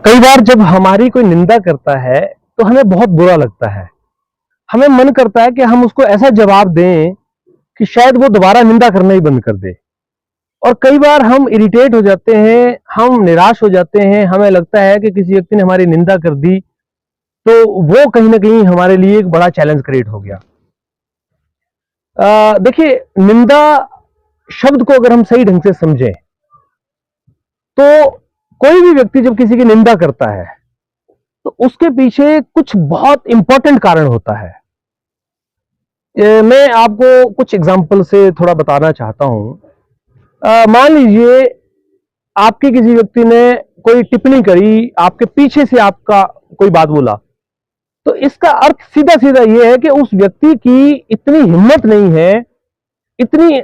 कई बार जब हमारी कोई निंदा करता है तो हमें बहुत बुरा लगता है। हमें मन करता है कि हम उसको ऐसा जवाब दें कि शायद वो दोबारा निंदा करना ही बंद कर दे। और कई बार हम इरिटेट हो जाते हैं, हम निराश हो जाते हैं, हमें लगता है कि किसी व्यक्ति ने हमारी निंदा कर दी तो वो कहीं ना कहीं हमारे लिए एक बड़ा चैलेंज क्रिएट हो गया। देखिए, निंदा शब्द को अगर हम सही ढंग से समझें तो कोई भी व्यक्ति जब किसी की निंदा करता है तो उसके पीछे कुछ बहुत इंपॉर्टेंट कारण होता है। मैं आपको कुछ एग्जांपल से थोड़ा बताना चाहता हूं। मान लीजिए आपके किसी व्यक्ति ने कोई टिप्पणी करी, आपके पीछे से आपका कोई बात बोला, तो इसका अर्थ सीधा सीधा यह है कि उस व्यक्ति की इतनी हिम्मत नहीं है, इतनी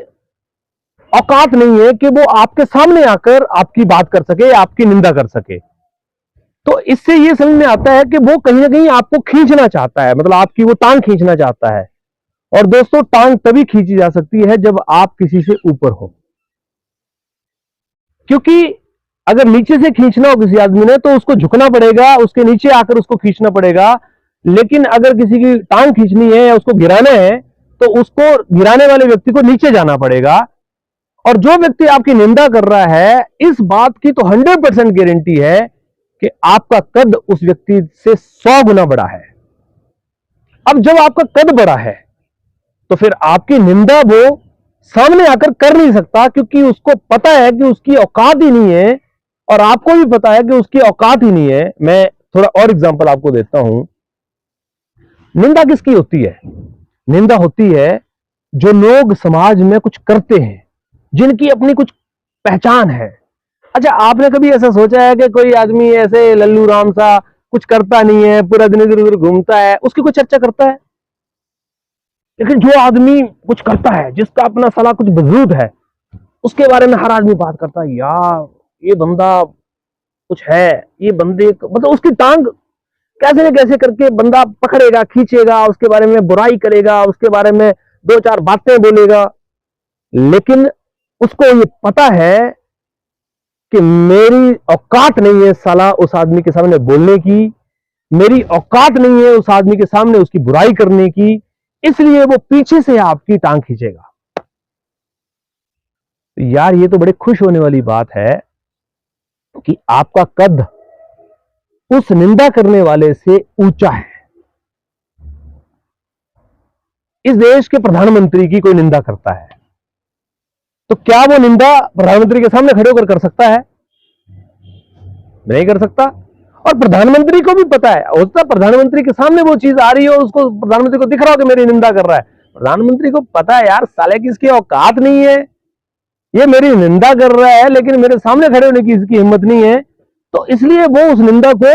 औकात नहीं है कि वो आपके सामने आकर आपकी बात कर सके, आपकी निंदा कर सके। तो इससे यह समझ में आता है कि वो कहीं ना कहीं आपको खींचना चाहता है, मतलब आपकी वो टांग खींचना चाहता है। और दोस्तों, टांग तभी खींची जा सकती है जब आप किसी से ऊपर हो, क्योंकि अगर नीचे से खींचना हो किसी आदमी ने तो उसको झुकना पड़ेगा, उसके नीचे आकर उसको खींचना पड़ेगा। लेकिन अगर किसी की टांग खींचनी है या उसको गिराना है तो उसको गिराने वाले व्यक्ति को नीचे जाना पड़ेगा। और जो व्यक्ति आपकी निंदा कर रहा है, इस बात की तो 100% गारंटी है कि आपका कद उस व्यक्ति से 100 गुना बड़ा है। अब जब आपका कद बड़ा है तो फिर आपकी निंदा वो सामने आकर कर नहीं सकता, क्योंकि उसको पता है कि उसकी औकात ही नहीं है, और आपको भी पता है कि उसकी औकात ही नहीं है। मैं थोड़ा और एग्जांपल आपको देता हूं। निंदा किसकी होती है? निंदा होती है जो लोग समाज में कुछ करते हैं, जिनकी अपनी कुछ पहचान है। अच्छा, आपने कभी ऐसा सोचा है कि कोई आदमी ऐसे लल्लू राम सा कुछ करता नहीं है, पूरा दिन इधर उधर घूमता है, उसकी कोई चर्चा करता है? लेकिन जो आदमी कुछ करता है, जिसका अपना साला कुछ वजूद है, उसके बारे में हर आदमी बात करता है। यार, ये बंदा कुछ है, ये बंदे मतलब उसकी टांग कैसे न कैसे करके बंदा पकड़ेगा, खींचेगा, उसके बारे में बुराई करेगा, उसके बारे में दो चार बातें बोलेगा। लेकिन उसको ये पता है कि मेरी औकात नहीं है साला उस आदमी के सामने बोलने की, मेरी औकात नहीं है उस आदमी के सामने उसकी बुराई करने की, इसलिए वो पीछे से आपकी टांग खींचेगा। तो यार, ये तो बड़े खुश होने वाली बात है कि आपका कद उस निंदा करने वाले से ऊंचा है। इस देश के प्रधानमंत्री की कोई निंदा करता है तो क्या वो निंदा प्रधानमंत्री के सामने खड़े होकर कर सकता है? नहीं कर सकता। और प्रधानमंत्री को भी पता है, हो सकता है प्रधानमंत्री के सामने वो चीज आ रही हो, उसको प्रधानमंत्री को दिख रहा हो कि मेरी निंदा कर रहा है। प्रधानमंत्री को पता है, यार साले की इसकी औकात नहीं है, ये मेरी निंदा कर रहा है लेकिन मेरे सामने खड़े होने की इसकी हिम्मत नहीं है, तो इसलिए वो उस निंदा को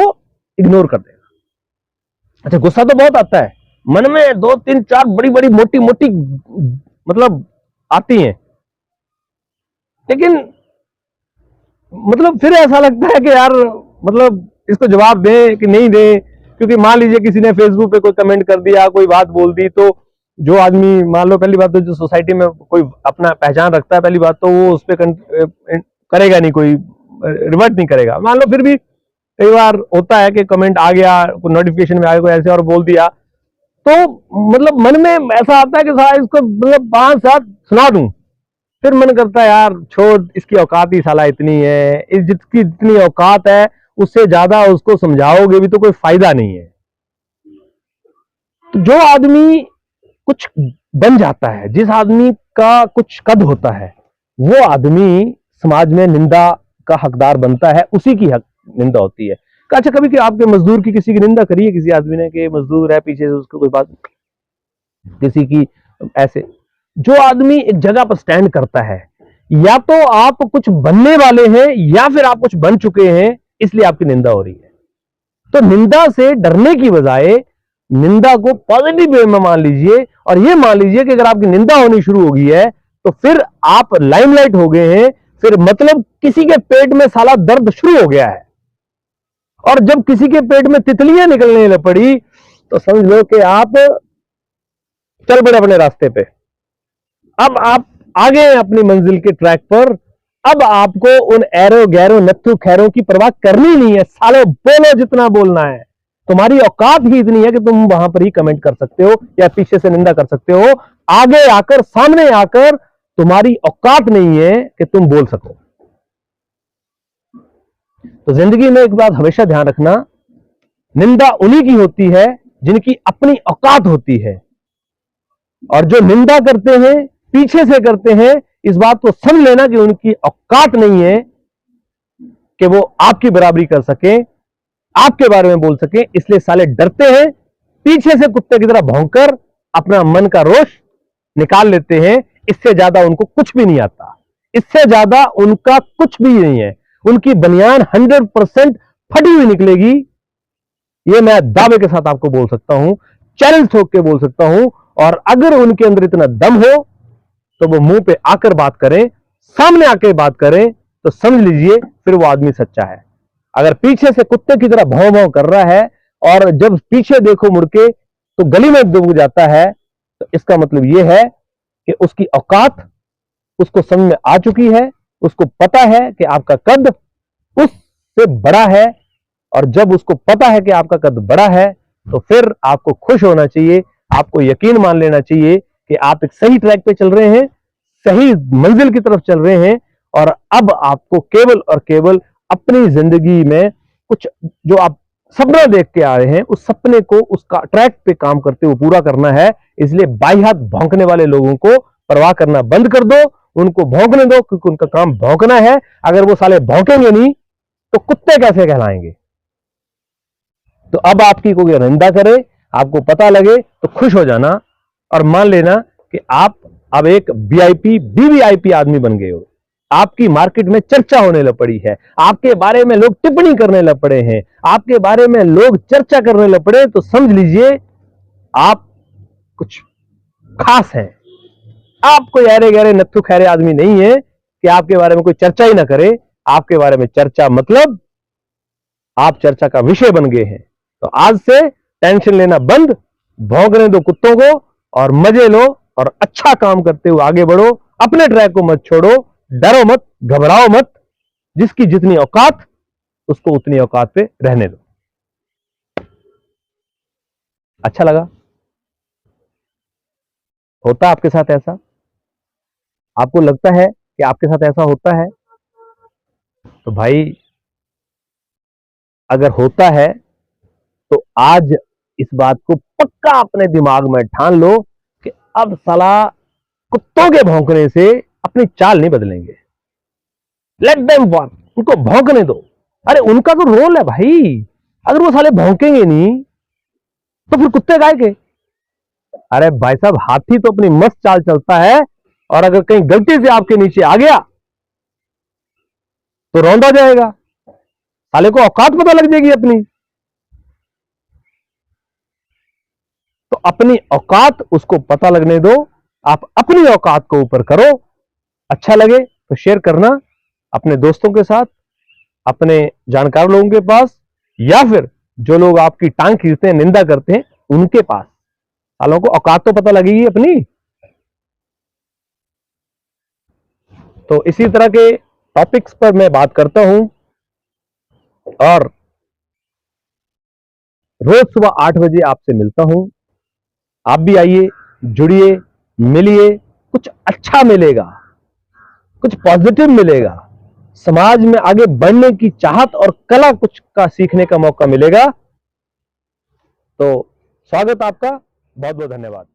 इग्नोर कर देगा। अच्छा, गुस्सा तो बहुत आता है मन में, 2 3 4 बड़ी बड़ी मोटी मोटी मतलब आती हैं, लेकिन मतलब फिर ऐसा लगता है कि यार मतलब इसको जवाब दें कि नहीं दें। क्योंकि मान लीजिए किसी ने फेसबुक पे कोई कमेंट कर दिया, कोई बात बोल दी, तो जो आदमी, मान लो पहली बात तो जो सोसाइटी में कोई अपना पहचान रखता है, पहली बात तो वो उस पर करेगा नहीं, कोई रिवर्ट नहीं करेगा। मान लो फिर भी कई बार होता है कि कमेंट आ गया, कोई नोटिफिकेशन में आ गया, कोई ऐसे और बोल दिया, तो मतलब मन में ऐसा आता है कि साला इसको मतलब 5 7 सुना दूं। फिर मन करता है यार छोड़, इसकी औकात ही साला इतनी है, इस जिसकी जितनी औकात है उससे ज्यादा उसको समझाओगे भी तो कोई फायदा नहीं है। तो जो आदमी कुछ बन जाता है, जिस आदमी का कुछ कद होता है, वो आदमी समाज में निंदा का हकदार बनता है, उसी की हक निंदा होती है। अच्छा, कभी कि आपके मजदूर की किसी की निंदा करी है किसी आदमी ने कि मजदूर है, पीछे से उसको कोई बात किसी की ऐसे? जो आदमी एक जगह पर स्टैंड करता है, या तो आप कुछ बनने वाले हैं या फिर आप कुछ बन चुके हैं, इसलिए आपकी निंदा हो रही है। तो निंदा से डरने की बजाय निंदा को पॉजिटिव वे में मान लीजिए, और ये मान लीजिए कि अगर आपकी निंदा होनी शुरू हो गई है तो फिर आप लाइमलाइट हो गए हैं, फिर मतलब किसी के पेट में साला दर्द शुरू हो गया है। और जब किसी के पेट में तितलियां निकलने पड़ी तो समझ लो कि आप चल पड़े अपने रास्ते पे। अब आप आगे हैं अपनी मंजिल के ट्रैक पर, अब आपको उन एरो गैरो नत्थु खैरों की परवाह करनी नहीं है। साले बोलो जितना बोलना है, तुम्हारी औकात ही इतनी है कि तुम वहां पर ही कमेंट कर सकते हो या पीछे से निंदा कर सकते हो। आगे आकर सामने आकर तुम्हारी औकात नहीं है कि तुम बोल सको। तो जिंदगी में एक बात हमेशा ध्यान रखना, निंदा उन्हीं की होती है जिनकी अपनी औकात होती है। और जो निंदा करते हैं पीछे से करते हैं, इस बात को समझ लेना कि उनकी औकात नहीं है कि वो आपकी बराबरी कर सके, आपके बारे में बोल सके। इसलिए साले डरते हैं, पीछे से कुत्ते की तरह भौंककर अपना मन का रोष निकाल लेते हैं। इससे ज्यादा उनको कुछ भी नहीं आता, इससे ज्यादा उनका कुछ भी नहीं है। उनकी बनियान 100% फटी हुई निकलेगी, यह मैं दावे के साथ आपको बोल सकता हूं, चैलेंज ठोक के बोल सकता हूं। और अगर उनके अंदर इतना दम हो तो वो मुंह पे आकर बात करें, सामने आकर बात करें, तो समझ लीजिए फिर वो आदमी सच्चा है। अगर पीछे से कुत्ते की तरह भौं भौं कर रहा है और जब पीछे देखो मुड़ के तो गली में डूब जाता है, तो इसका मतलब यह है कि उसकी औकात उसको समझ में आ चुकी है। उसको पता है कि आपका कद उससे बड़ा है, और जब उसको पता है कि आपका कद बड़ा है तो फिर आपको खुश होना चाहिए, आपको यकीन मान लेना चाहिए कि आप एक सही ट्रैक पे चल रहे हैं, सही मंजिल की तरफ चल रहे हैं। और अब आपको केवल और केवल अपनी जिंदगी में कुछ जो आप सपना देख के आ रहे हैं, उस सपने को उसका ट्रैक पे काम करते हुए पूरा करना है। इसलिए बाई हाथ भौंकने वाले लोगों को परवाह करना बंद कर दो, उनको भौंकने दो, क्योंकि उनका काम भौंकना है। अगर वो साले भौंकेंगे नहीं तो कुत्ते कैसे कहलाएंगे। तो अब आपकी कोई निंदा करे, आपको पता लगे तो खुश हो जाना और मान लेना कि आप अब एक वीआईपी वीवीआईपी आदमी बन गए हो। आपकी मार्केट में चर्चा होने लग पड़ी है, आपके बारे में लोग टिप्पणी करने लग पड़े हैं, आपके बारे में लोग चर्चा करने लग पड़े, तो समझ लीजिए आप कुछ खास हैं। आप कोई अरे गहरे नत्थु खैरे आदमी नहीं है कि आपके बारे में कोई चर्चा ही ना करे। आपके बारे में चर्चा मतलब आप चर्चा का विषय बन गए हैं। तो आज से टेंशन लेना बंद, भौंकने दो कुत्तों को और मजे लो और अच्छा काम करते हुए आगे बढ़ो। अपने ट्रैक को मत छोड़ो, डरो मत, घबराओ मत। जिसकी जितनी औकात उसको उतनी औकात पे रहने दो। अच्छा लगा? होता आपके साथ ऐसा? आपको लगता है कि आपके साथ ऐसा होता है? तो भाई अगर होता है तो आज इस बात को पक्का अपने दिमाग में ठान लो कि अब साला कुत्तों के भौंकने से अपनी चाल नहीं बदलेंगे। लेट देम वर्क, उनको भौंकने दो। अरे उनका तो रोल है भाई, अगर वो साले भौंकेंगे नहीं तो फिर कुत्ते गाय के। अरे भाई साहब, हाथी तो अपनी मस्त चाल चलता है, और अगर कहीं गलती से आपके नीचे आ गया तो रौंदा जाएगा, साले को औकात पता लग जाएगी अपनी। तो अपनी औकात उसको पता लगने दो, आप अपनी औकात को ऊपर करो। अच्छा लगे तो शेयर करना अपने दोस्तों के साथ, अपने जानकार लोगों के पास, या फिर जो लोग आपकी टांग खींचते हैं, निंदा करते हैं, उनके पास। सालों को औकात तो पता लगेगी अपनी। तो इसी तरह के टॉपिक्स पर मैं बात करता हूं, और रोज सुबह 8 बजे आपसे मिलता हूं। आप भी आइए, जुड़िए, मिलिए। कुछ अच्छा मिलेगा, कुछ पॉजिटिव मिलेगा, समाज में आगे बढ़ने की चाहत और कला कुछ का सीखने का मौका मिलेगा। तो स्वागत आपका, बहुत बहुत धन्यवाद।